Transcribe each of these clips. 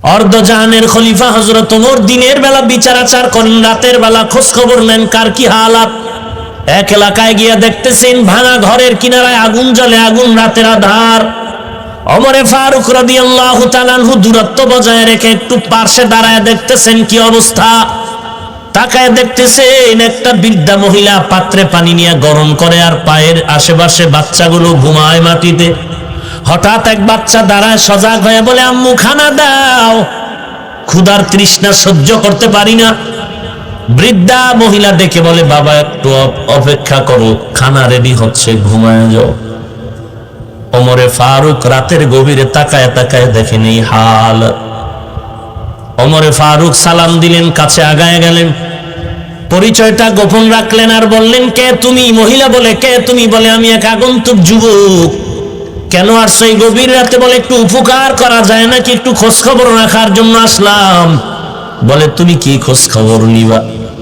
অর্ধজাহানের খলিফা হযরত ওমর দিনের বেলা বিচার আচার করেন, রাতের বেলা খোঁজ খবর নেন কার কি হালাত। এক এলাকায় গিয়ে দেখতেছেন ভাঙা ঘরের কিনারায় আগুন জ্বলে, আগুন রাতের আধার। ওমরে ফারুক রাদিয়াল্লাহু তাআলা আনহু দূরত্ব বজায় রেখে একটু পাশে দাঁড়ায় দেখতেছেন কি অবস্থা। তাকায় দেখতেছেন একটা বৃদ্ধা মহিলা পাত্রে পানি নিয়ে গরম করে, আর পায়ের আশেপাশে বাচ্চাগুলো ঘুমায় মাটিতে। হঠাৎ এক বাচ্চা দাঁড়ায় সজাগ হয়ে বলে, আম্মু খানা দাও, ক্ষুধার তৃষ্ণা সহ্য করতে পারি না। বৃদ্ধা মহিলা ডেকে বলে, বাবা একটু অপেক্ষা করো, খানা রেডি হচ্ছে, ঘুমায় যাও। ওমরে ফারুক রাতের গভীরে তাকায় তাকায় দেখেন এই হাল। ওমরে ফারুক সালাম দিলেন, কাছে আগায় গেলেন, পরিচয়টা গোপন রাখলেন আর বললেন, কে তুমি? মহিলা বলে, কে তুমি? বলে, আমি এক আগন্তুক যুবক। কেন আসছো এই গভীর রাতে? বলে, একটু উপকার করা যায় নাকি, একটু খোঁজ খবর রাখার জন্য আসলাম। বলে, তুমি কি খোঁজ খবর নিবা?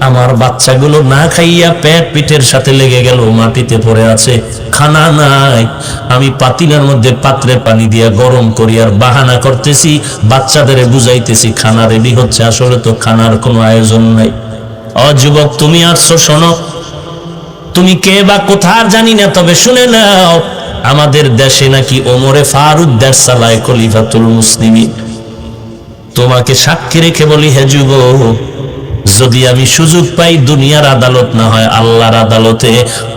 আমার বাচ্চাগুলো না খাইয়া পেট পিঠের সাথে লেগে গেল, মাটিতে পড়ে আছে, খানা নাই। আমি পাতিলের মধ্যে পাত্রে পানি দিয়া গরম করি আর বাহানা করতেছি, বাচ্চাদের বুঝাইতেছি খানা রেডি হচ্ছে, আসলে তো খানার কোনো আয়োজন নাই। ও যুবক, তুমি আসছো, শোনো, তুমি কে বা কোথার জানি না, তবে শুনে নাও, আমাদের দেশে নাকি ওমরে ফারুক দেশ চালায়, খলিফাতুল মুসলিমিন। তোমাকে সাক্ষী রেখে বলি, হে যুবক, যদি আমি সুযোগ পাই, দুনিয়ার আদালত না হয় আল্লাহর আদালতে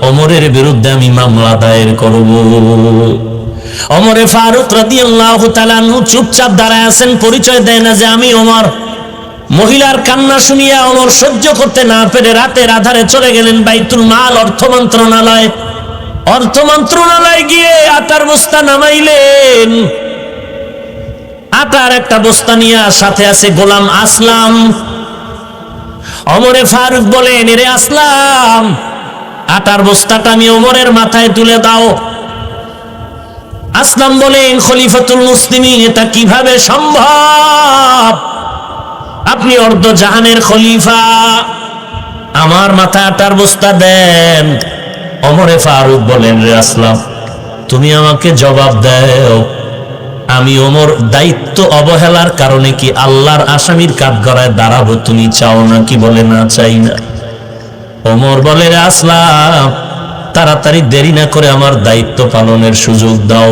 ওমরের বিরুদ্ধে আমি মামলা দায়ের করব। ওমরে ফারুক রাদিয়াল্লাহু তাআলা আনহু চুপচাপ দাঁড়ায় আছেন, পরিচয় দেয় না যে আমি ওমর। মহিলার কান্না শুনিয়া ওমর সহ্য করতে না পেরে রাতের আধারে চলে গেলেন বাইতুল মাল, অর্থ মন্ত্রণালয়। অর্থ মন্ত্রণালয়ে গিয়ে আটার বস্তা নামাইলেন। আটার একটা বস্তা নিয়ে সাথে আছে গোলাম আসলাম। ওমরে ফারুক বলেন, এরে আসলাম, আটার বস্তাটা আমি ওমরের মাথায় তুলে দাও। আসলাম বলেন, খলিফাতুল মুসলিমিন, এটা কিভাবে সম্ভব? আপনি অর্ধ জাহানের খলিফা, আমার মাথায় আটার বস্তা দেন। ওমরে ফারুক বলেন, রে আসলাম, তুমি আমাকে জবাব দাও, আমি ওমর দায়িত্ব অবহেলার কারণে কি আল্লাহর আসামির কাঠগড়ায় দাঁড়াবো তুমি চাও নাকি? বলে, না, চাই না। ওমর বলে, রে আসলাম, তাড়াতাড়ি দেরি না করে আমার দায়িত্ব পালনের সুযোগ দাও,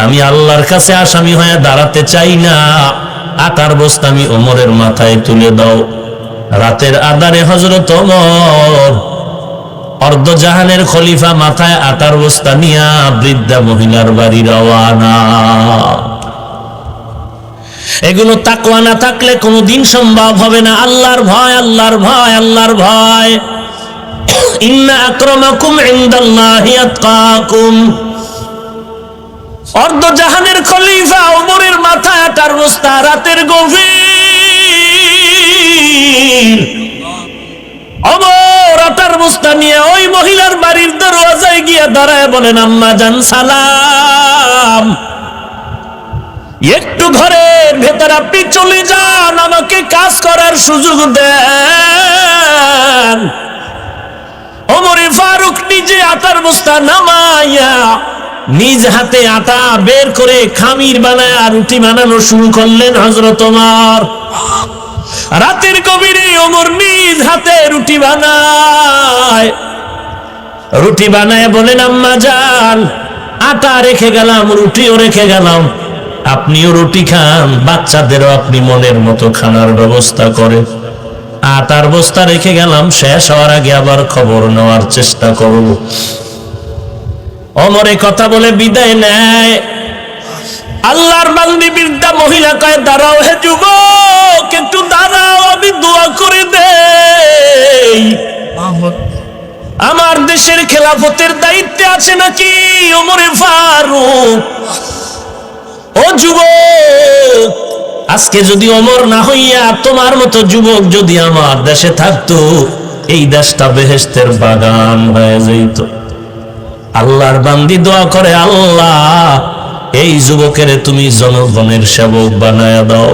আমি আল্লাহর কাছে আসামি হয়ে দাঁড়াতে চাই না। আটার বস্তা আমি ওমরের মাথায় তুলে দাও। রাতের আধারে হযরত ওমর অর্ধজাহানের খলিফা মাথায় আটার বস্তা নিয়া বৃদ্ধা মহিলার বাড়ি রওয়ানা। এগুলো তাকওয়া না থাকলে কোনোদিন সম্ভব হবে না। আল্লাহর ভয়, আল্লাহর ভয়, আল্লাহর ভয়। ইন্না আকরামাকুম ইনদাল্লাহি আতকাকুম। অর্ধজাহানের খলিফা ওমরের মাথায় আটার বস্তা, রাতের গভীর। ওমর আটার বস্তা নিয়ে ওই মহিলার বাড়ির দরওয়াজায় গিয়ে দাঁড়ায় বলেন, আম্মা জান সালাম, একটু ঘরের ভেতর আপনি চলে যান, আমাকে কাজ করার সুযোগ দেন। ওমরে ফারুক নিজে আটার বস্তা নামাইয়া নিজ হাতে আটা বের করে খামির বানায় রুটি বানানো শুরু করলেন হযরত ওমর। রাতের গভীরে ওমর নিজ হাতে রুটি বানায় বলেন, আম্মা জান, আটা রেখে গেলাম, রুটিও রেখে গেলাম, আপনিও রুটি খান, বাচ্চাদেরও আপনি মনের মতো খানার ব্যবস্থা করেন। আটার বস্তা রেখে গেলাম, শেষ হওয়ার আগে আবার খবর নেওয়ার চেষ্টা করব। ওমরে কথা বলে বিদায় নেয়। আল্লাহর বান্দি বৃদ্ধা মহিলা কয়, দাঁড়াও হে যুবক, একটু দাঁড়াও, আমি দোয়া করে দেই। আমার দেশের খেলাফতের দায়িত্বে আছে নাকি ওমরে ফারুক? ও যুবক, আজকে যদি ওমর না হইয়া তোমার মতো যুবক যদি আমার দেশে থাকতো, এই দেশটা বেহেশতের বাগান হয়ে যেত। আল্লাহর বান্দি দোয়া করে, আল্লাহ, এই যুবকের তুমি জনগণের সেবক বানায়া দাও।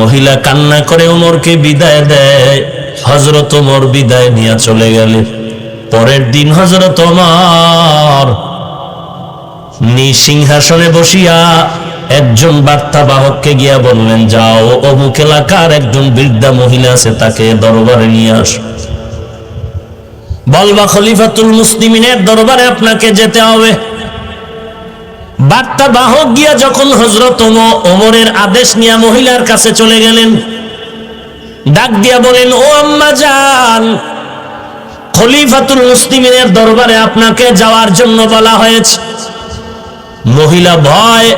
মহিলা কান্না করে ওমরকে বিদায় দেয়। হযরত ওমর বিদায় নিয়ে চলে গেলেন। পরের দিন হযরত ওমর সিংহাসনে বসিয়া একজন বার্তাবাহককে গিয়া বললেন, যাও অমুক এলাকার একজন বৃদ্ধা মহিলা আছে, তাকে দরবারে নিয়ে আস। বলবা খলিফাতুল মুসলিমিনের দরবারে আপনাকে যেতে হবে। বার্তাবাহক গিয়া যখন হযরত ওমরের আদেশ নিয়ে মহিলার কাছে চলে গেলেন, ডাক দিয়া বলেন, ও আম্মা জান, খলিফাতুল মুসলিমিনের দরবারে আপনাকে যাওয়ার জন্য বলা হয়েছে। মহিলা ভয়,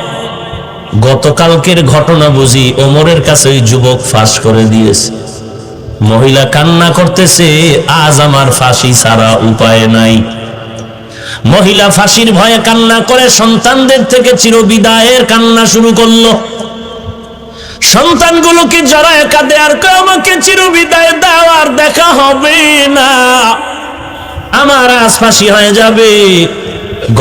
গতকালকের ঘটনা বুঝি ওমরের কাছে ওই যুবক ফাঁস করে দিয়েছে। মহিলা কান্না করতেছে, আজ আমার ফাঁসি ছাড়া উপায় নাই। মহিলা ফাঁসির ভয়ে কান্না করে সন্তানদের থেকে চিরবিদায়ের কান্না শুরু করলো। সন্তানগুলোকে জড়ায় কাঁদে আর কয়, আমাকে চিরবিদায় দাও, আর দেখা হবে না, আমার আজ ফাঁসি হয়ে যাবে।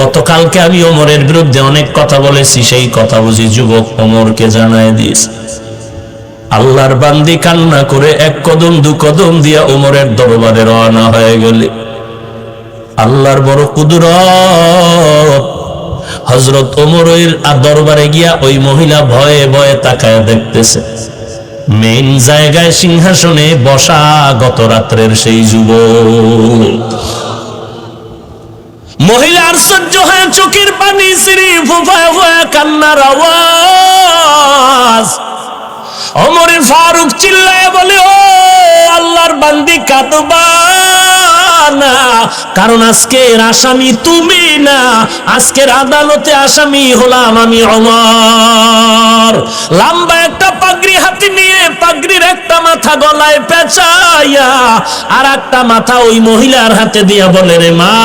গতকালকে আমি ওমরের বিরুদ্ধে অনেক কথা বলেছি, সেই কথা বুঝি যুবক ওমরকে জানায় দিয়েছে। আল্লাহর বান্দি কান্না করে এক কদম দু কদম দিয়া ওমরের দরবারে রওনা হয়ে গেলে, আল্লাহর বড় কুদরত, হযরত ওমরের দরবারে গিয়া ওই মহিলা ভয়ে ভয়ে তাকায় দেখতেছে, মেইন জায়গায় সিংহাসনে বসা গত রাত্রের সেই যুবক। মহিলার সহ্য হয় চোখের পানি সিঁড়ি ফুফায় ফুফায় কান্নার আওয়াজ। ওমরে ফারুক চিল্লায় বলে, ও আল্লাহর বান্দি কাঁদবা না, কারণ আজকের আসামি তুমি না, আজকের আদালতে আসামি হলাম আমি ওমর। লম্বা একটা পাগড়ি হাতে নিয়ে পাগড়ির একটা মাথা গলায় পেঁচাইয়া আর একটা মাথা ওই মহিলার হাতে দিয়া বলে, রে মা,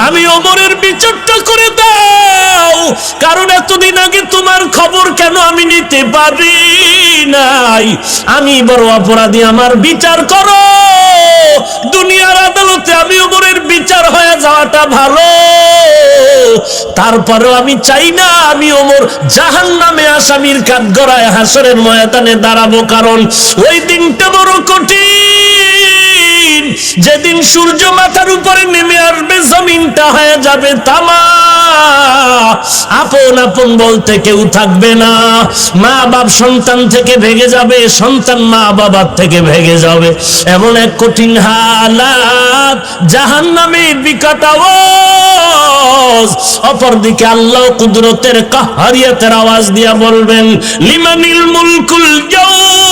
আমি ওমরের বিচারটা করে দাও, কারণ এতদিন আগে তোমার খবর কেন আমি নিতে পারি নাই, আমি বড় অপরাধী, আমার বিচার করো। দুনিয়ার আদালতে আমি ওমরের বিচার হয়ে যাওয়াটা ভালো, তারপরেও আমি চাই না আমি ওমর জাহান্নামে আসামির কাঠগড়ায় হাসরের ময়দানে দাঁড়াবো, কারণ ওই দিনটা বড় কঠিন, যেদিন সূর্য মাথার উপরে নেমে আসবে, জমিনটা হয়ে যাবে তামা, আপন আপন বলতে কেউ থাকবে না, মা বাপ সন্তান থেকে ভেগে যাবে, সন্তান মা বাবার থেকে ভেগে যাবে, এমন এক কঠিন হালাত, জাহান্নামের বিকট আওয়াজ। অপরদিকে আল্লাহ কুদরতের কাহারিয়াতের আওয়াজ দিয়া বলবেন, লিমানিল মুলকুল ইয়াউম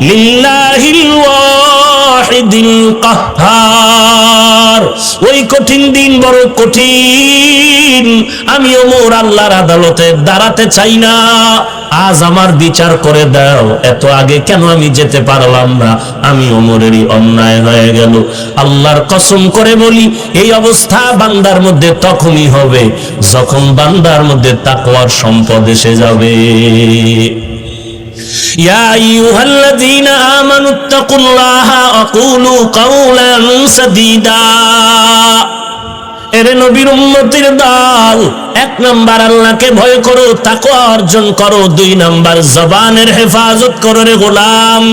লিল্লাহিল ওয়াহিদিল কাহ্হার। ওই কঠিন দিন বড় কঠিন, আমি ওমর আল্লাহর আদালতে দাঁড়াতে চাই না, আজ আমার বিচার করে দাও, এত আগে কেন আমি যেতে পারলাম না, আমি ওমরেরই অন্যায় হয়ে গেল। আল্লাহর কসম করে বলি, এই অবস্থা বান্দার মধ্যে তখনই হবে যখন বান্দার মধ্যে তাকওয়ার সম্পদ এসে যাবে। ইয়া আইয়ুহাল্লাযীনা আমানুত্তাকুল্লাহা ওয়া কুলু কাওলান সাদীদা। এরে নবীর উম্মতের দল, এক নাম্বার আল্লাহকে ভয় করো, তাকওয়া অর্জন করো, দুই নাম্বার জবানের হেফাজত করো রে গোলাম।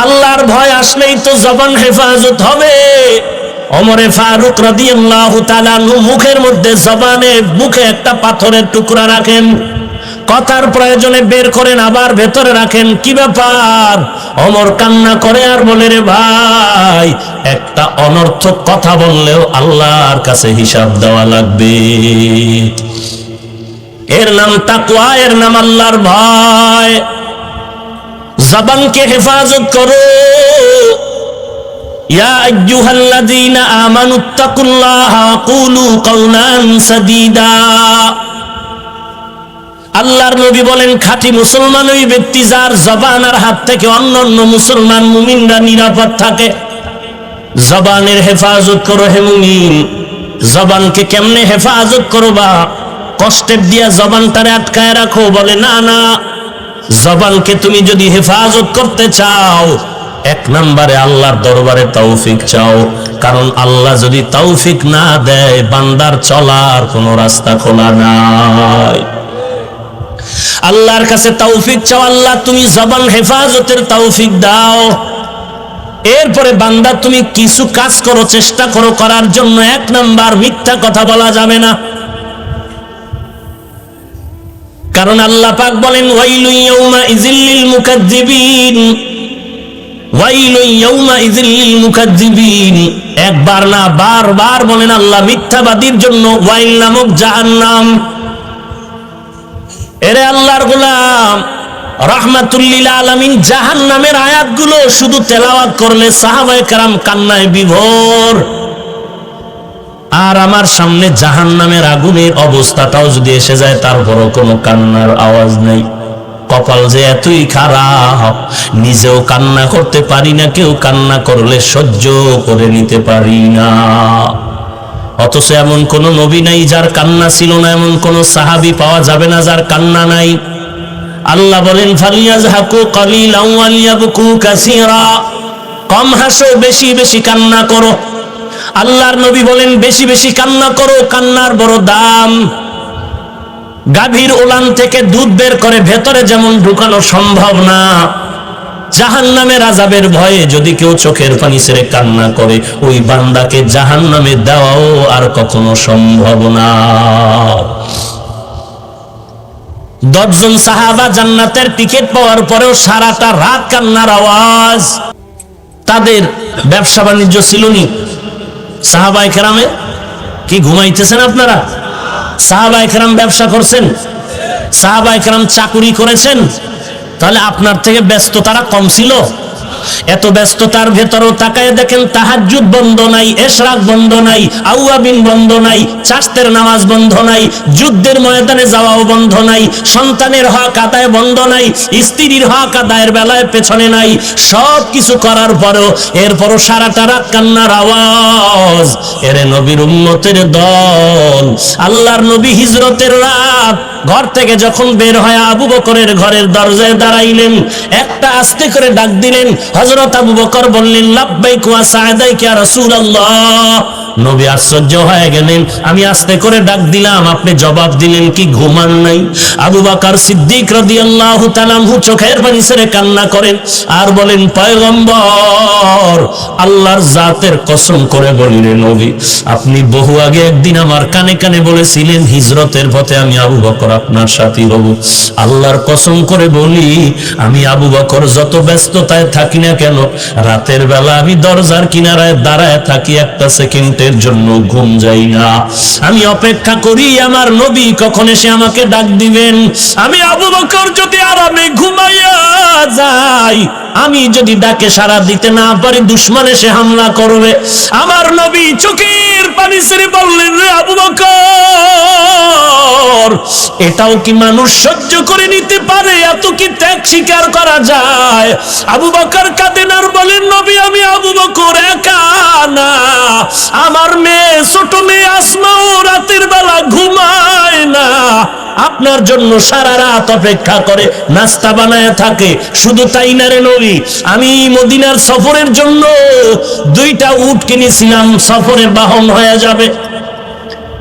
আল্লাহর ভয় আসলেই তো জবান হেফাজত হবে। ওমরে ফারুক রাদিয়াল্লাহু তাআলা মুখের মধ্যে, জবানে মুখে একটা পাথরের টুকরা রাখেন, কথার প্রয়োজনে বের করেন, আবার ভেতরে রাখেন। কি ব্যাপার? ওমর কান্না করে আর বলে, রে ভাই, একটা অনর্থক কথা বললেও আল্লাহর কাছে হিসাব দেওয়া লাগবে। এর নাম তাকওয়া, এর নাম আল্লাহর ভয়। জবানকে হেফাজত করো। ইয়া আইয়ুহাল্লাযীনা আমানুত্তাকুল্লাহা ওয়া কুলু কাওলান সাদীদা। আল্লাহর নবী বলেন, খাঁটি মুসলমান ওই ব্যক্তি যার জবান আর হাত থেকে অন্যান্য মুসলমান মুমিনরা নিরাপদ থাকে। জবানের হেফাজত করো হে মুমিন। জবানকে কেমনে হেফাজত করবা? কষ্টের দিয়া জবানটারে আটকায় রাখো? বলে না না, জবানকে তুমি যদি হেফাজত করতে চাও, এক নম্বরে আল্লাহর দরবারে তৌফিক চাও, কারণ আল্লাহ যদি তৌফিক না দেয়, বান্দার চলার কোনো রাস্তা খোলা নাই। আল্লাহর কাছে তৌফিক চাও, আল্লাহ তুমি জবান হেফাজতের তৌফিক দাও। এরপরে বান্দা তুমি কিছু কাজ করো, চেষ্টা করো করার জন্য। এক নাম্বার, মিথ্যা কথা বলা যাবে না। কারণ আল্লাহ পাক বলেন ওয়াইলু ইয়াউমা ইযিল লিল মুকাজ্জিবিন, ওয়াইলু ইয়াউমা ইযিল লিল মুকাজ্জিবিন। একবার না বারবার বলেন আল্লাহ মিথ্যাবাদীর জন্য ওয়াইল নামক জাহান্নাম। এরে আল্লাহর গোলাম, রাহমাতুল লিল আলামিন জাহান্নামের আয়াতগুলো শুধু তেলাওয়াত করলে সাহাবায়ে কেরাম কান্নায় বিভোর। আর আমার সামনে জাহান্নামের আগুনের অবস্থাটাও যদি এসে যায়, তারপরও কোনো কান্নার আওয়াজ নেই। কপাল যে এতই খারাপ, নিজেও কান্না করতে পারি না, কেউ কান্না করলে সহ্য করে নিতে পারি না। অথচ এমন কোন নবী নাই যার কান্না ছিল না, এমন কোন সাহাবী পাওয়া যাবে না যার কান্না নাই। আল্লাহ বলেন ফালিয়াজহাকু কালিলান ওয়ালিয়াবকু কাসীরা, কম হাসো, বেশি বেশি কান্না করো। আল্লাহর নবী বলেন বেশি বেশি কান্না করো, কান্নার বড় দাম। গাভীর ওলান থেকে দুধ বের করে ভেতরে যেমন ঢুকানো সম্ভব না, জাহান্নামের আযাবের ভয়ে যদি কেউ চোখের পানি ছেড়ে কান্না করে, ওই বান্দাকে জাহান্নামে দেওয়াও আর কখনো সম্ভব না। 10 জন সাহাবা জান্নাতের টিকিট পাওয়ার পরেও সারাটা রাত কান্নার আওয়াজ। তাদের ব্যবসা বাণিজ্য ছিল নি? সাহাবায়ে কেরামে কি ঘুমাইতেছেন আপনারা? সাহাবায়ে কেরাম ব্যবসা করছেন, সাহাবায়ে কেরাম চাকুরি করেছেন, তাহলে আপনার থেকে ব্যস্ততারা কম ছিল? এত ব্যস্ততার ভেতরও তাকায় দেখেন তাহাজ্জুদ বন্ধ নাই, ইশরাক বন্ধ নাই, আউয়াবিন বন্ধ নাই, চাষতের নামাজ বন্ধ নাই, যুদ্ধের ময়দানে যাওয়াও বন্ধ নাই, সন্তানের হক আদায় বন্ধ নাই, স্ত্রীর হক আদায়ের বেলায় পেছনে নাই। সব কিছু করার পরেও এরপরও সারাটা রাত কান্নার আওয়াজ। এরে নবীর উম্মতের দল, আল্লাহর নবী হিজরতের রাত ঘর থেকে যখন বের হয় আবু বকরের ঘরের দরজায় দাঁড়াইলেন, একটা আস্তে করে ডাক দিলেন। হযরত আবু বকর বললেন লাব্বাইক ওয়া সা'দাইক ইয়া রাসূলুল্লাহ। নবী আশ্চর্য হয়ে গেলেন, আমি আস্তে করে ডাক দিলাম, আপনি জবাব দিলেন কি? ঘুমান নাই? আবু বকর সিদ্দিক রাদিয়াল্লাহু তাআলা চোখের পানি ছেড়ে কান্না করেন আর বলেন পয়গম্বর, আল্লাহর জাতের কসম করে বলি রে নবী, আপনি বহু আগে একদিন আমার কানে কানে বলেছিলেন হিজরতের পথে আমি আবু বকর আপনার সাথী হব। আল্লাহর কসম করে বলি, আমি আবু বকর যত ব্যস্ততায় থাকি না কেন, রাতের বেলা আমি দরজার কিনারায় দাঁড়ায় থাকি, একটা সেকেন্ডের জন্য ঘুম যাই না। আমি অপেক্ষা করি আমার নবী কখন এসে আমাকে ডাক দিবেন। আমি আবু বকর যদি আরামে ঘুমাইয়া যাই, আমি যদি ডাকে সাড়া দিতে না পারি, দুশমন এসে হামলা করবে। আমার নবী চোখের পানি ছেড়ে বললেন রে আবু বকর, এটাও কি মানুষ সহ্য করে নিতে পারে? এত কি ত্যাগ স্বীকার করা যায়? আবু বকর কাঁদেন আর বলেন নবী, আমি আবু বকর একা না, আমার মেয়ে, ছোট মেয়ে আসমাও রাতের বেলা ঘুমায় না, আপনার জন্য সারা রাত অপেক্ষা করে, নাস্তা বানায় থাকে। শুধু তাই না রে নবী, আমি মদিনার সফরের জন্য 2টা উট কিনেছিলাম, সফরে বাহন হয়ে যাবে।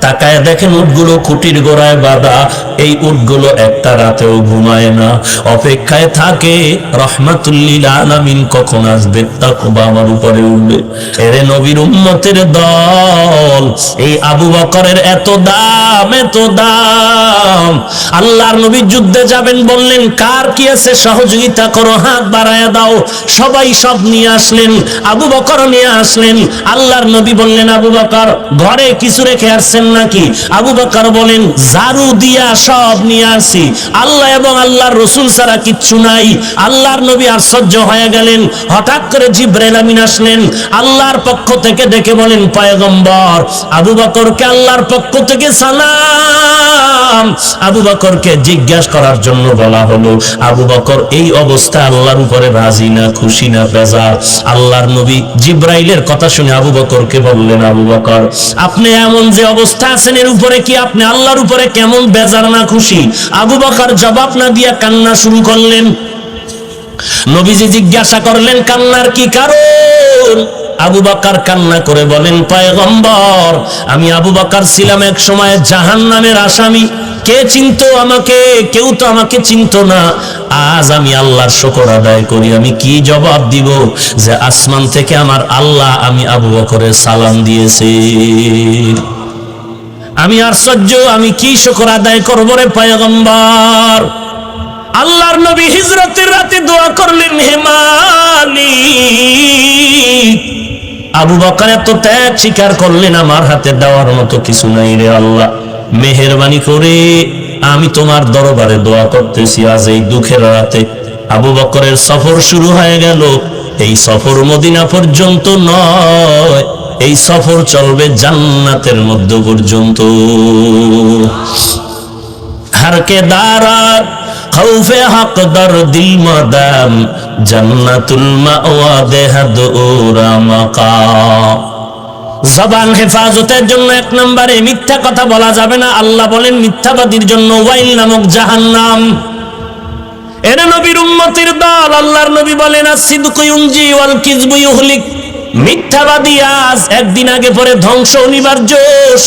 তাকায় দেখেন উটগুলো খুঁটির গোড়ায় বাঁধা, এই উটগুলো একটা রাতেও ঘুমায় না, অপেক্ষায় থাকে রহমাতুল লিল আলামিন কখন আসবে, তাকবা আমার উপরে উঠবে। এরে নবীর উম্মতের দল, এই আবু বকরের এত দাম, এত দাম। আল্লাহর নবী যুদ্ধে যাবেন, বললেন কার কি আছে সহযোগিতা করো, হাত বাড়ায়া দাও। সবাই সব নিয়ে আসলেন, আবু বকর নিয়ে আসলেন। আল্লাহর নবী বললেন আবু বকর, ঘরে কিছু রেখে আসছেন নাকি? আবু বকর বলেন ঝাড়ু দিয়া সব নিয়ে আসি, আল্লাহ এবং আল্লাহর রাসূল ছাড়া কিচ্ছু নাই। আল্লাহর নবী আশ্চর্য হয়ে গেলেন। হঠাৎ করে জিবরাইল আমিন আসলেন, আল্লাহর পক্ষ থেকে ডেকে বলেন পয়গম্বর, আবু বকরকে আল্লাহর পক্ষ থেকে সালাম। আবু বকরকে জিজ্ঞাসা করার জন্য বলা হলো, আবু বকর এই অবস্থা আল্লাহর উপরে রাজি না, খুশি না, বেজার? আল্লাহর নবী জিবরাইলের কথা শুনে আবু বকরকে বললেন, আবু বকর আপনি এমন যে অবস্থা আছেন, এর উপরে কি আপনি আল্লাহর উপরে কেমন বেজার না খুশি? আবু বকর জবাব না দিয়া কান্না শুরু করলেন। নবীজি জিজ্ঞাসা করলেন কান্নার কি কারণ? আবু বকর কান্না করে বলেন পয়গম্বর, আমি আবু বকর ছিলাম এক সময় জাহান্নামের আসামি। কে চিনতো আমাকে? কেউ তো আমাকে চিনতো না। আজ আমি আল্লাহর শুকর আদায় করি। আমি কি জবাব দিব যে আসমান থেকে আমার আল্লাহ আমি আবু বকরের সালাম দিয়েছে? আমি আশ্চর্য, আমি কি শুকর আদায় করব রে পয়গম্বর? আল্লাহর নবী হিজরতের রাতে দোয়া করলেন, হে মালিক, আবু বকর এত ত্যাগ স্বীকার করলেন, আমার হাতে দেওয়ার মতো কিছু নাই রে আল্লাহ, মেহেরবানি করে আমি তোমার দরবারে দোয়া করতেছি, আজ এই দুঃখের রাতে আবু বকরের সফর শুরু হয়ে গেল। এই সফর মদিনা পর্যন্ত নয়, এই সফর চলবে জান্নাতের মধ্য পর্যন্ত। হারকে দারাত খৌফে হক দর দিল মাদাম জান্নাতুল মাওয়া দেহাদ ওরা মাকাম। জবান হেফাজতের জন্য এক নম্বরে মিথ্যা কথা বলা যাবে না। আল্লাহ বলেন মিথ্যাবাদীর জন্য ওয়াইল নামক জাহান্নাম। এর নবীর উম্মতের দল, আল্লাহর নবী বলেন আসিদকু ইউনজি ওয়াল কিযবু ইউহলিক। মিথ্যাবাদী আজ একদিন আগে পরে ধ্বংস অনিবার্য,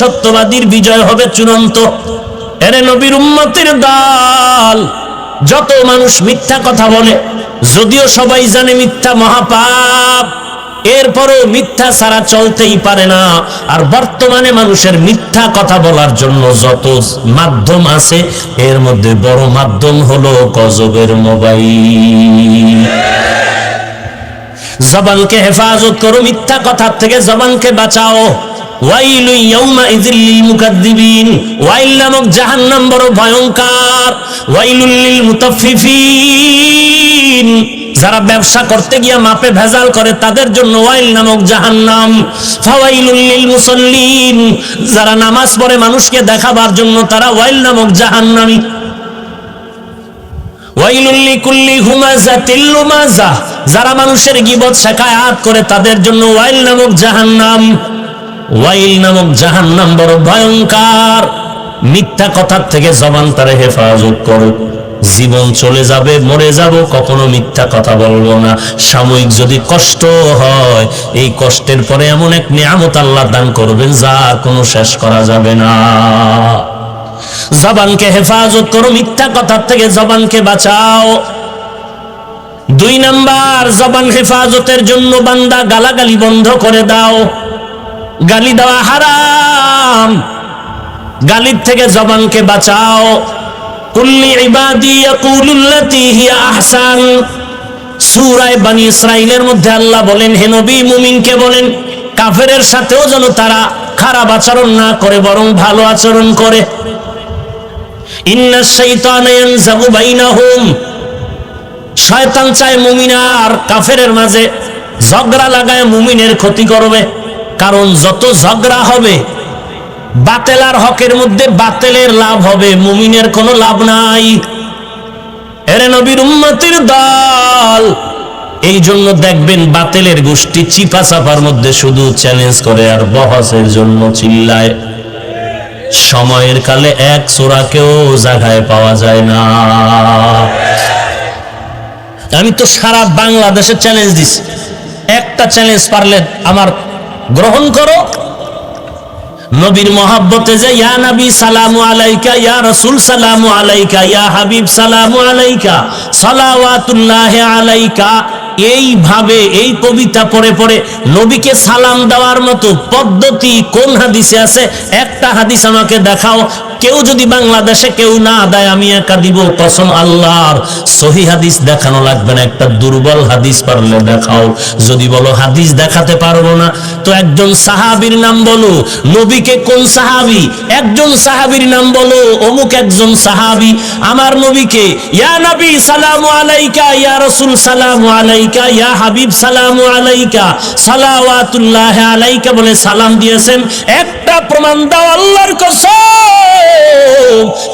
সত্যবাদীর বিজয় হবে চূড়ান্ত। এর নবীর উম্মতের দল, যত মানুষ মিথ্যা কথা বলে, যদিও সবাই জানে মিথ্যা মহাপাপ, এরপরও মিথ্যা ছাড়া চলতেই পারে না। আর বর্তমানে মানুষের মিথ্যা কথা বলার জন্য যত মাধ্যম আছে, এর মধ্যে বড় মাধ্যম হলো গজবের মোবাইল। জবানকে হেফাজত করো, মিথ্যা কথার থেকে জবানকে বাঁচাও। ওয়াইলু ইয়াউমাইযিল লিল মুকাদ্দিবিন, ওয়াইল নামক জাহান্নাম বড় ভয়ঙ্কর। ওয়াইলুল লিল মুতাফফিফিন, যারা ব্যবসা করতে গিয়া মাপে ভেজাল করে তাদের জন্য ওয়াইল নামক জাহান্নাম। ফাওয়াইলুল লিল মুসাল্লিন, যারা নামাজ পড়ে মানুষকে দেখাবার জন্য তারা ওয়াইল নামক জাহান্নামী। ওয়াইলুল লিকুল্লি হুমাযাতিল লুমাযা, যারা মানুষের গীবত শিকায়াত করে তাদের জন্য ওয়াইল নামক জাহান্নাম। ওয়াইল নামক জাহান্নাম বড় ভয়ঙ্কর। মিথ্যা কথার থেকে জবান তারে হেফাজত করো। জীবন চলে যাবে, মরে যাব, কখনো মিথ্যা কথা বলবো না। সাময়িক যদি কষ্ট হয়, এই কষ্টের পরে এমন এক নিয়ামত আল্লাহ দান করবেন যার কোনো শেষ করা যাবে না। জবানকে হেফাজত করো, মিথ্যা কথার থেকে জবানকে বাঁচাও। 2 নাম্বার, জবান হেফাজতের জন্য বান্দা গালাগালি বন্ধ করে দাও। গালি দেওয়া হারাম, গালির থেকে জবানকে বাঁচাও। কুল্লি ইবাদি ইয়াকুলুল্লাতী হিয়া আহসান, সূরা বনী ইসরাঈলের মধ্যে আল্লাহ বলেন, হে নবী মুমিনকে বলেন কাফেরের সাথেও যেন তারা খারাপ আচরণ না করে, বরং ভালো আচরণ করে। ইন্নাশ শাইতানা ইয়ানজাগু বাইনাহুম, শয়তান চায় মুমিন আর কাফেরের মাঝে ঝগড়া লাগায় মুমিনের ক্ষতি করবে। কারণ যত ঝগড়া হবে, বাতিল আর হকের মধ্যে বাতিলের লাভ হবে, মুমিনের কোনো লাভ নাই। এর নবীর উম্মতের দল, এই জন্য দেখবেন বাতিলের গোষ্ঠী চিপা চাপার মধ্যে শুধু চ্যালেঞ্জ করে আর বহসের জন্য চিল্লায়। সময়ের কালে এক সূরাকেও জায়গায় পাওয়া যায় না। আমি তো সারা বাংলাদেশে চ্যালেঞ্জ দিছি, একটা চ্যালেঞ্জ পারলে আমার গ্রহণ করো। নবীর মহাব্বতে যে ইয়া নবী সালামু আলাইকা, ইয়া রাসূল সালামু আলাইকা, ইয়া হাবিব সালামু আলাইকা, সালাওয়াতুল্লাহি আলাইকা, এইভাবে এই কবিতা পড়ে পড়ে নবীকে সালাম দেওয়ার মতো পদ্ধতি কোন হাদিসে আছে? একটা হাদিস আমাকে দেখাও। কেউ যদি বাংলাদেশে কেউ না দেয়, আমি একা দিব, কসম আল্লাহর। সহি হাদিস দেখানো লাগবে না, একটা দুর্বল হাদিস পারলে দেখাও। যদি বলো হাদিস দেখাতে পারবো না, তো একজন সাহাবীর নাম বলো। নবীকে কোন সাহাবী? একজন সাহাবীর নাম বলো, অমুক একজন সাহাবী আমার নবীকে ইয়া নবী সালামু আলাইকা, ইয়া রাসূল সালামু আলাইকা, ইয়া হাবিব সালামু আলাইকা, সালাওয়াতুল্লাহি আলাইকা বলে সালাম দিয়েছেন। একটা প্রমাণ দাও আল্লাহর কসম।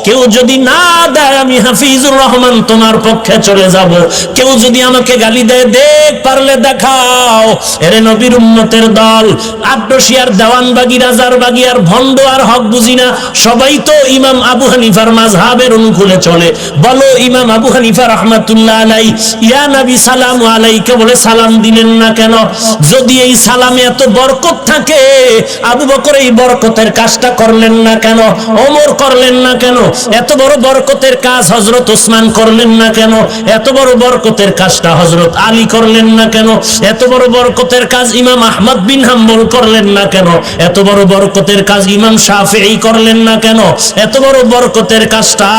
কেউ যদি না দেয়, আমি হাফিজুর রহমান তোমার পক্ষে চলে যাব। কেউ যদি আমাকে গালি দেয়, দেখ পারলে দেখাও। এরে নবীর উম্মতের দল, আব্দশিয়ার দেওয়ানবাগি, রাজারবাগি আর ভণ্ড আর হক বুঝি না, সবাই তো ইমাম আবু হানিফার মাযহাবের অনুকূলে চলে। বলো ইমাম আবু হানিফা রাহমাতুল্লাহ আলাইহি ইয়া নবী সালামু আলাইকা বলে সালাম দিলেন না কেন? যদি এই সালামে এত বরকত থাকে, আবু বকর এই বরকত বরকতের কাজটা করলেন না কেন? ওমর করলেন না কেন? এত বড় বরকতের কাজ হযরত ওসমান করলেন না কেন? এত বড় বরকতের কাজটা হযরত আলী করলেন না কেন? এত বড় বরকতের কাজ ইমাম আহমদ বিন হাম্বল করলেন না কেন? এত বড় বরকতের কাজ ইমাম শাফিঈ করলেন না কেন? এত বড় বরকতের কাজটা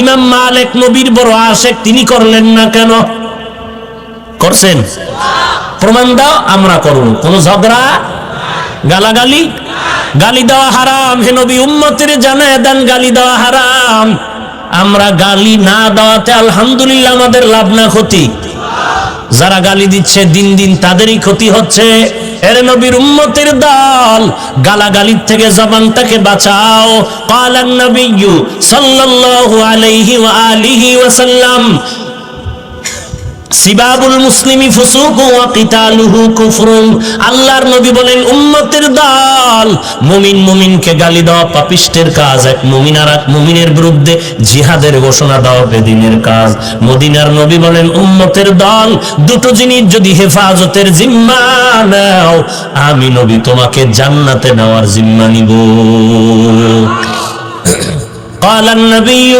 ইমাম মালিক নবীর বড় আশিক তিনি করলেন না কেন? করছেন? প্রমাণ দাও, আমরা করব। কোন ঝগড়া, গালাগালি? গালি দেওয়া হারাম। হে নবী, উম্মতের জানায় দেন গালি দেওয়া হারাম। আমরা গালি না দেওয়াতে আলহামদুলিল্লাহ আমাদের লাভ না ক্ষতি? যারা গালি দিচ্ছে দিন দিন তাদেরই ক্ষতি হচ্ছে। এর নবীর উম্মতের দল, গালাগালির থেকে জবানটাকে বাঁচাও। ক্বালান নবিয়্যু সাল্লাল্লাহু আলাইহি ওয়া আলিহি ওয়াসাল্লাম, সিবাবুল মুসলিমি ফুসুকু ওয়া কিতালুহু কুফরুন। আল্লাহর নবী বলেন, উম্মতের দল, মুমিন মুমিনকে গালি দেওয়া পাপিষ্টের কাজ। এক মুমিন আর এক মুমিনের বিরুদ্ধে জিহাদের ঘোষণা দেওয়া বেদিনের কাজ। মদিনার নবী বলেন, উম্মতের দল, দুটো জিনিস যদি হেফাজতের জিম্মা নাও, আমি নবী তোমাকে জান্নাতে নেওয়ার জিম্মা নিব। قال النبي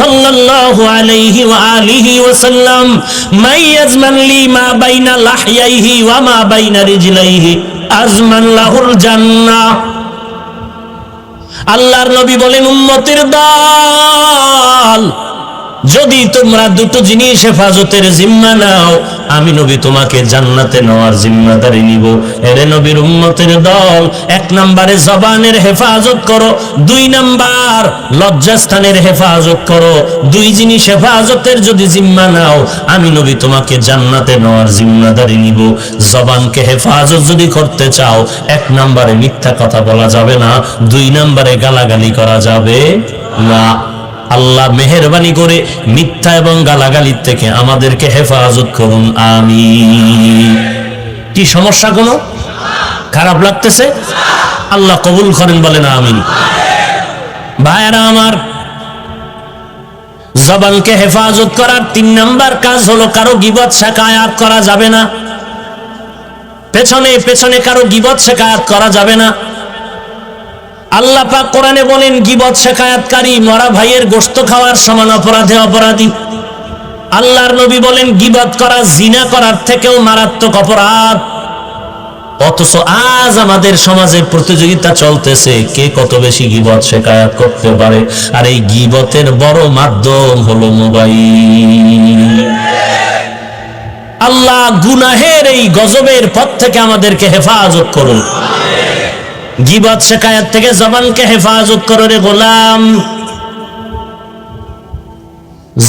صلى الله عليه وآله وسلم من يزمن لي ما بين لحييه وما بين رجليه أزمن له الجنة। আল্লাহর নবী বলেন, উম্মতের দল, যদি তোমরা দুটো জিনিস হেফাজতের জিম্মা নাও, আমি নবী তোমাকে জান্নাতে নেওয়ার জিম্মাদারি নিব। এরে নবীর উম্মতের দল, এক নম্বরে জবানের হেফাজত করো, দুই নাম্বার লজ্জাস্থানের হেফাজত করো। দুই জিনিস হেফাজতের যদি জিম্মা নাও, আমি নবী তোমাকে জান্নাতে নেওয়ার জিম্মাদারি নিব। জবানকে হেফাজত যদি করতে চাও, এক নম্বরে মিথ্যা কথা বলা যাবে না, দুই নম্বরে গালাগালি করা যাবে না। আল্লাহ মেহেরবানি করে মিথ্যা এবং গালাগালির থেকে আমাদেরকে হেফাজত করুন, আমিন। কি সমস্যা কোনো? খারাপ লাগতেছে? আল্লাহ কবুল করেন, বলেন আমিন। ভাইরা আমার, জবানকে হেফাজত করার তিন নাম্বার কাজ হলো, কারো গীবত শিকায়াত করা যাবে না। পেছনে পেছনে কারো গীবত শিকায়াত করা যাবে না। আল্লাহ পাক কোরআনে বলেন, গীবত শিকায়াতকারী মরা ভাইয়ের গোশত খাওয়ার সমান অপরাধে অপরাধী। আল্লাহর নবী বলেন, গীবত করা জিনা করার থেকেও মারাত্মক অপরাধ। অথচ আজ আমাদের সমাজে প্রতিযোগিতা চলতেছে, কে কত বেশি গীবত শিকায়াত করতে পারে। আর এই গীবতের বড় মাধ্যম হলো মোবাইল। আল্লাহ গুনাহের এই গজবের পথ থেকে আমাদেরকে হেফাজত করুন। গীবত শিকায়াত থেকে জবানকে হেফাজত করো রে গোলাম।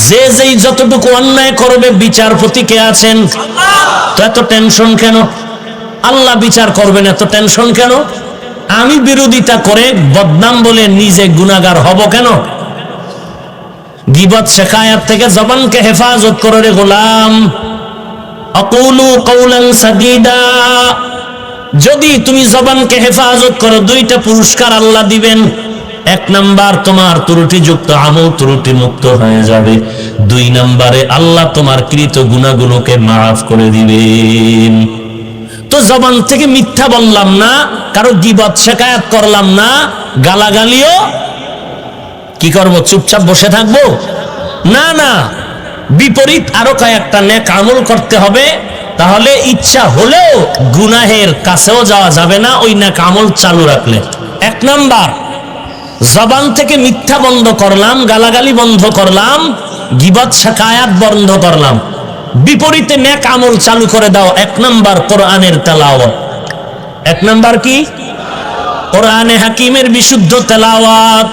যে যেই যতটুকু অন্যায় করবে, বিচারপতি কে আছেন? তো এত টেনশন কেন? আল্লাহ বিচার করবেন, এত টেনশন কেন? আমি বিরোধিতা করে বদনাম বলে নিজে গুনাহগার হব কেন? গীবত শিকায়াত থেকে জবানকে হেফাজত করো রে গোলাম। আকুলু কাওলান সাদীদা। যদি তুমি জবানকে হেফাজত করো, দুইটা পুরস্কার আল্লাহ দিবেন। এক নাম্বার, তোমার ত্রুটিযুক্ত আমল ত্রুটি মুক্ত হয়ে যাবে। দুই নাম্বারে আল্লাহ তোমার কৃত গুনাহগুলোকে মাফ করে দিবেন। তো জবান থেকে মিথ্যা বললাম না, কারো গীবত শিকায়াত করলাম না, গালাগালিও কি করব? চুপচাপ বসে থাকবো? না না, বিপরীত আরো কয়েকটা নেক আমল করতে হবে। তাহলে ইচ্ছা হলেও গুনাহের কাছেও যাওয়া যাবে না ওই নেক আমল চালু রাখলে। এক নাম্বার, জবান থেকে মিথ্যা বন্ধ করলাম, গালাগালি বন্ধ করলাম, গীবত শিকায়াত বন্ধ করলাম। বিপরীতে নেক আমল চালু করে দাও। এক নাম্বার, কোরআনের তেলাওয়াত। এক নাম্বার কি? কোরআনে হাকিমের বিশুদ্ধ তেলাওয়াত।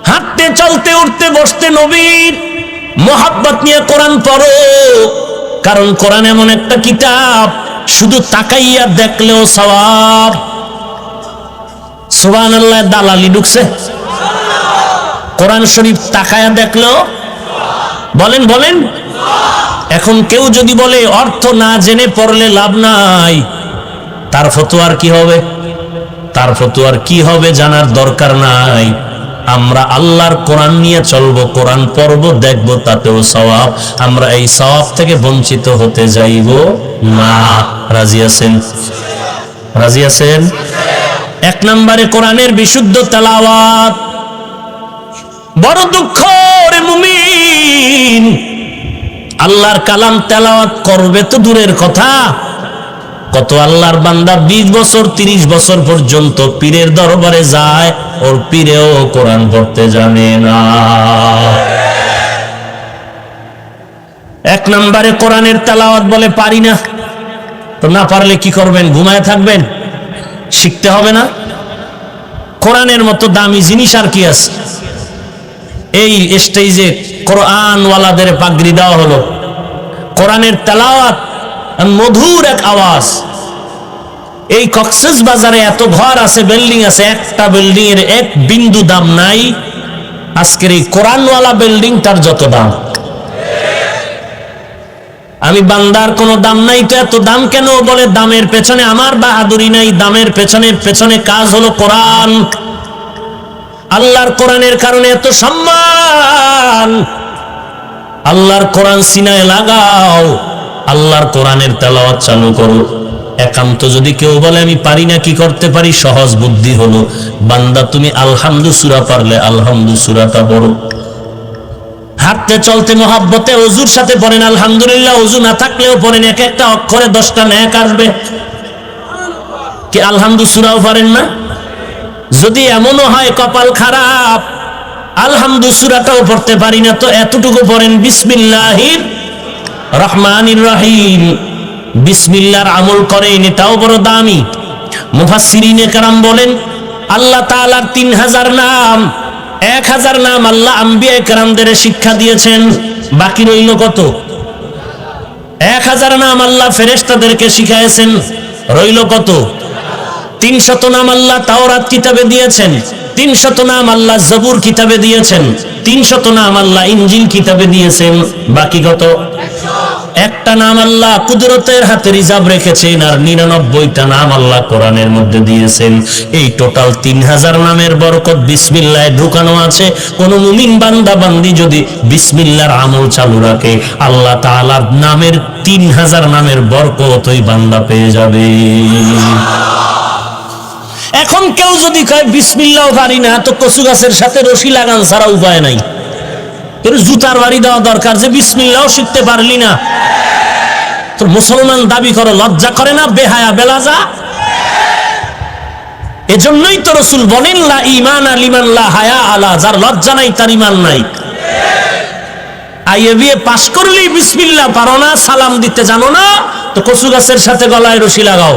হাঁটতে চলতে উঠতে বসতে নবীর মোহাব্বত নিয়ে কোরআন পড়ো। কারণ কোরআন এমন একটা কিতাব, শুধু তাকাইয়া দেখলেও সওয়াব। সুবহানাল্লাহ, দালালি ঢুকছে। কোরআন শরীফ তাকায়া দেখলেও, বলেন বলেন। এখন কেউ যদি বলে অর্থ না জেনে পড়লে লাভ নাই, তার ফতোয়ার কি হবে? তার ফতোয়ার কি হবে জানার দরকার নাই। আমরা আল্লাহর কোরআন নিয়ে চলবো, কোরআন পড়বো, দেখবো, তাতেও সওয়াব। আমরা এই সওয়াব থেকে বঞ্চিত হতে যাইব না। রাজি আছেন? রাজি আছেন? এক নম্বরে কোরআনের বিশুদ্ধ তেলাওয়াত। বড় দুঃখ রে মুমিন, আল্লাহর কালাম তেলাওয়াত করবে তো দূরের কথা, কত আল্লাহর বান্দা 20 বছর 30 বছর পর্যন্ত পীরের দরবারে যায়, ওর পীরেও কোরআন পড়তে জানে না। এক নম্বরে কোরআনের তেলাওয়াত বলে পারি না। তো না পারলে কি করবেন? ঘুমায় থাকবেন? শিখতে হবে না? কোরআনের মতো দামি জিনিস আর কি আছে? এই স্টেজে কোরআনওয়ালাদের পাগড়ি দেওয়া হলো, কোরআনের তেলাওয়াত মধুর এক আওয়াজ। এই কক্সেস বাজারে এত ঘর আছে, বিল্ডিং আছে, একটা বিল্ডিং এর এক বিন্দু দাম নাই, আজকের এই কোরআনওয়ালা বিল্ডিংটার যত দাম। আমি বান্দার কোনো দাম নাই তো এত দাম কেন? বলে দামের পেছনে আমার বাহাদুরি নাই, দামের পেছনে কাজ হলো কোরআন। আল্লাহর কোরআনের কারণে এত সম্মান। আল্লাহর কোরআন সিনায় লাগাও, আল্লাহর কোরআনের তেলাওয়াত চালু করো। একান্ত যদি কেউ বলে আমি পারি না, কি করতে পারি? সহজ বুদ্ধি হলো, বান্দা তুমি আলহামদু সূরা পারলে আলহামদু সূরাটা পড়ো। হাঁটতে চলতে মহাব্বতে ওযুর সাথে পড়েন আলহামদুলিল্লাহ, ওযু না থাকলেও পড়েন, এক একটা অক্ষরে 10টা নেক আসবে। কি আলহামদু সূরাও পারেন না? যদি এমনও হয় কপাল খারাপ, আলহামদু সূরাটাও পড়তে পারি না, তো এতটুকু পড়েন বিসমিল্লাহির রহমানির রহিম। বিসমিল্লাহর আমল করেন, এটাও বড় দামি। মুফাসসিরিনে কেরাম বলেন আল্লাহ তাআলার 3000 নাম, 1000 নাম আল্লাহ আম্বিয়া কেরামদের শিক্ষা দিয়েছেন, বাকি রইল কত? 1000 নাম আল্লাহ ফেরেশতাদেরকে শিখাইছেন, রইল কত? 300 নাম আল্লাহ তাওরাত কিতাবে দিয়েছেন, 300 নাম আল্লাহ জবুর কিতাবে দিয়েছেন, 300 নাম আল্লাহ ইনজিল কিতাবে দিয়েছেন, বাকি কত? 1টা নাম আল্লাহ কুদরতের হাতে রিজার্ভ রেখেছেন, আর 99টা নাম আল্লাহ কোরআনের মধ্যে দিয়েছেন। এই টোটাল 3000 নামের বরকত বিসমিল্লাহ ঢুকানো আছে। কোন মুমিন বান্দা বান্দি যদি বিসমিল্লাহর আমল চালু রাখে, আল্লাহ তাআলার নামের 3000 নামের বরকত ওই বান্দা পেয়ে যাবে। এখন কেউ যদি কয় বিসমিল্লাহ পারি না, তো কচু গাছের সাথে রশি লাগান ছাড়া উপায় নাই। এর জুতার বাড়ি দেওয়া দরকার যে বিসমিল্লাহ শিখতে পারলি না। তোর মুসলমান দাবি করো, লজ্জা করে না? বেহায়া বেলাজা। এজন্যই তো রাসূল বলেন লা ঈমান লিমান লা হায়া আলা, যার লজ্জা নাই তার ঈমান নাই। আইএবিএ পাস করলেই বিসমিল্লাহ পারো না, সালাম দিতে জানো না, তো কচু গাছের সাথে গলায় রশি লাগাও।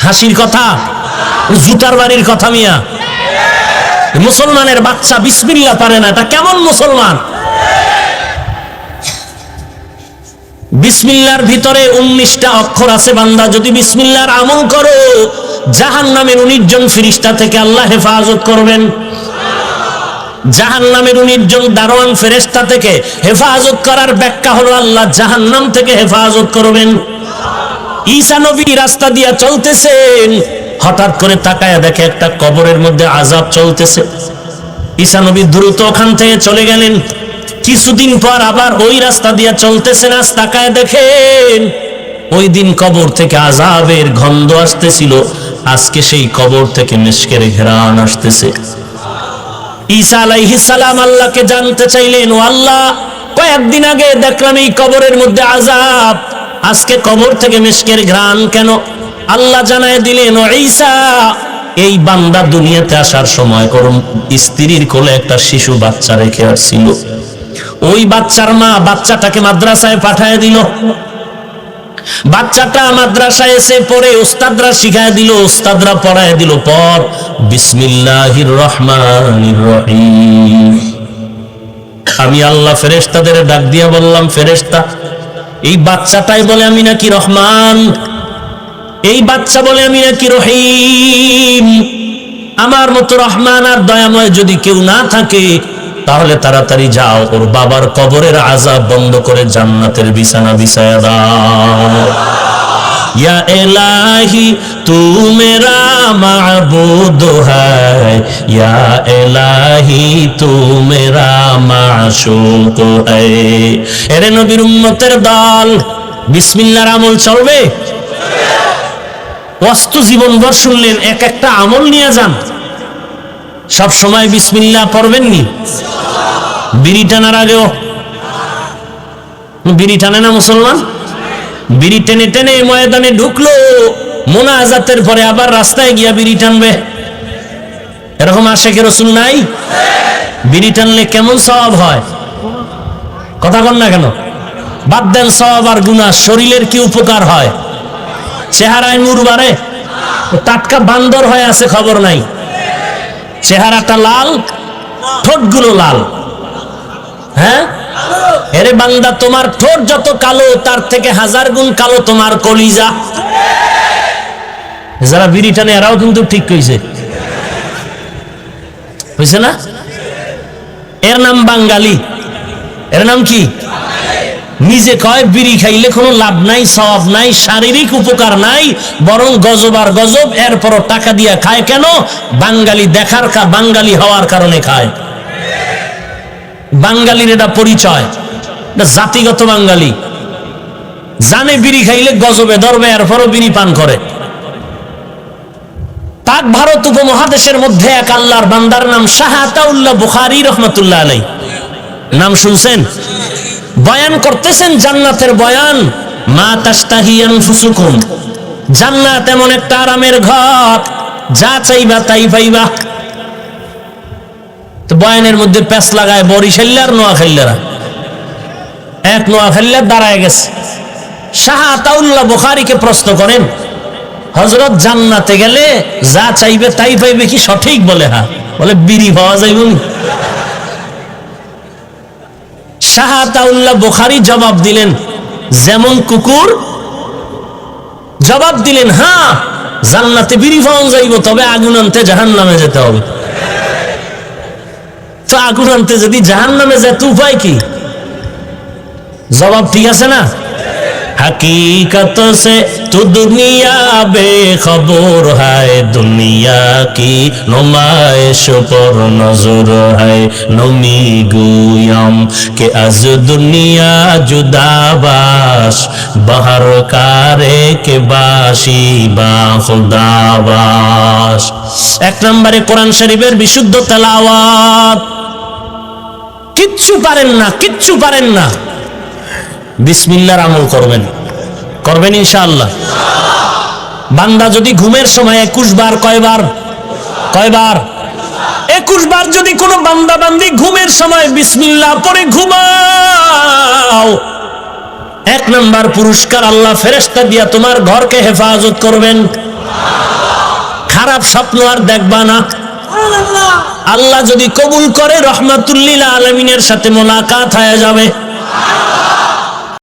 হাসির কথা? জুতার বাড়ির কথা মিয়া। মুসলমানের বাচ্চা বিসমিল্লাহ পারে না, এটা কেমন মুসলমান? বিসমিল্লাহর ভিতরে 19টা অক্ষর আছে। বান্দা যদি বিসমিল্লাহর আমল করো, জাহান্নামের 19 জন ফেরেশতা থেকে আল্লাহ হেফাজত করবেন। জাহান্নামের 19 জন দারোয়ান ফেরেশতা থেকে হেফাজত করার ব্যাখ্যা হলো আল্লাহ জাহান্নাম থেকে হেফাজত করবেন। ঈসা নবী রাস্তা দিয়া চলতেছেন, হঠাৎ করে তাকায়া দেখে একটা কবরের মধ্যে আযাব চলতেছে। ঈসা নবী দ্রুত ওখান থেকে চলে গেলেন। কিছুদিন পর আবার ওই রাস্তা দিয়া চলতেছেন, আজ তাকায় দেখেন ওই দিন কবর থেকে আযাবের গন্ধ আসতেছিল, আজকে সেই কবর থেকে মিশকের ঘ্রাণ আসতেছে। ঈসা আলাইহিস সালাম আল্লাহকে জানতে চাইলেন, ও আল্লাহ, কয়েকদিন আগে দেখলাম এই কবরের মধ্যে আযাব, আজকে কবর থেকে মিশকের ঘ্রাণ কেন? আল্লাহ জানায় দিলেন, ও ঈসা, এই বান্দা দুনিয়াতে আসার সময় করুন স্ত্রীর কোলে একটা শিশু বাচ্চা রেখে আসছিল। ওই বাচ্চার মা বাচ্চাটাকে মাদ্রাসায় পাঠায় দিল। বাচ্চাটা মাদ্রাসায় এসে পড়ে উস্তাদরা শিখায় দিল, উস্তাদরা পড়ায় দিল, পর বিসমিল্লাহির রহমানির রহিম। আমি আল্লাহ ফেরেশতাদের ডাক দিয়া বললাম, ফেরেশতা, এই বাচ্চাটাই বলে আমি নাকি রহমান, এই বাচ্চা বলে আমি নাকি রহিম। আমার মতো রহমান আর দয়াময় যদি কেউ না থাকে, তাহলে তাড়াতাড়ি যাও, ওর বাবার কবরের আযাব বন্ধ করে জান্নাতের বিছানা বিছায়া দাও। ইয়া ইলাহি তু মেরা মাবুদ হ্যায়, ইয়া ইলাহি তু মেরা মাশুক হ্যায়। এরে নবীর উম্মতের দল, বিসমিল্লাহর আমল চলবে? অস্ত জীবনভর শুনলেন, এক একটা আমল নিয়ে যান। সব সময় বিসমিল্লাহ পড়বেন নি? বিড়ি টানার আগেও বিড়ি টানে না মুসলমান? বিড়ি টেনে টেনে ময়দানে ঢুকলো, মোনাজাতের পরে আবার রাস্তায় গিয়া বিড়ি টানবে। এরকম আশেকের রাসূল নাই? বিড়ি টানলে কেমন সওয়াব হয়? কথা বল না কেন? বাদ দেন সওয়াব আর গুনাহ, শরীরের কি উপকার হয়? চেহারায় নূর বাড়ে। টাটকা বান্দর হয়ে আছে খবর নাই, চেহারাটা লাল, ঠোঁটগুলো লাল। হ্যাঁ, এরে বান্দা, তোমার ঠোঁট যত কালো তার থেকে 1000 গুণ কালো তোমার কলিজা। যারা বিড়ি টানে এরাও কিন্তু ঠিক কইছে, হইছে না? এর নাম বাঙালি। এর নাম কি? নিজে কয় বিড়ি খাইলে কোনো লাভ নাই, সওয়াব নাই, শারীরিক উপকার নাই, বরং গজব আর গজব। এরপরও টাকা দিয়া খায় কেন? বাঙালি দেখার বাঙালি হওয়ার কারণে খায়। বাঙালির এটা পরিচয়, এটা জাতিগত বাঙালি। জানে বিড়ি খাইলে গজবে ধরবে, এরপরও বিড়ি পান করে। পাক ভারত উপমহাদেশের মধ্যে এক আল্লাহর বান্দার নাম শাহ আতাউল্লাহ বুখারী রহমাতুল্লাহ আলাইহি। নাম শুনছেন? বয়ান করতেছেন জান্নাতের বয়ান। মা তাশতাহি আনফুসুকুম, জান্নাত এমন একটা আরামের ঘর, যা চাইবা তাই পাইবা। তো বয়ানের মধ্যে প্যাঁচ লাগায় বরিশাল্লার নোয়াখালীরা। এক নোয়াখালীর দাঁড়ায় গেছে, শাহ আতাউল্লাহ বুখারীকে প্রশ্ন করেন, হযরত জান্নাতে গেলে যা চাইবে তাই পাইবে কি সঠিক? বলে হ্যাঁ। বলে বিড়ি পাওয়া যাইব না? শাহ আতাউল্লাহ বুখারী জবাব দিলেন, যেমন কুকুর। জবাব দিলেন, হ্যাঁ, জান্নাতে বিড়ি পাওয়া যাইব, তবে আগুন আনতে জাহান্নামে যেতে হবে। তো আগুন আনতে যদি জাহান্নামে যেতে উপায় কি? জবাব ঠিক আছে না? हकीकत से तो दुनिया बेखबर है, दुनिया की नुमाइश पर नजर है। नमी गुयम के अज दुनिया जुदाबाश, बहर कारे के बाशी बा खुदाबाश। एक नंबरे कुरान शरीफের বিশুদ্ধ তেলাওয়াত। কিচ্ছু পারেন না, কিচ্ছু পারেন না, বিসমিল্লাহর আমল করবেন, করবেন ইনশাআল্লাহ। বান্দা যদি ঘুমের সময় 21 বার, কয়বার? 21 বার যদি কোনো বান্দা বান্দি ঘুমের সময় বিসমিল্লাহ পড়ে ঘুমাও, 1 নাম্বার পুরস্কার আল্লাহ ফেরেশতা দিয়া তোমার ঘরকে হেফাজত করবেন। খারাপ স্বপ্ন আর দেখবা না। আল্লাহ যদি কবুল করে রহমাতুল লিল আলামিনের সাথে মোলাকাত হয়ে যাবে।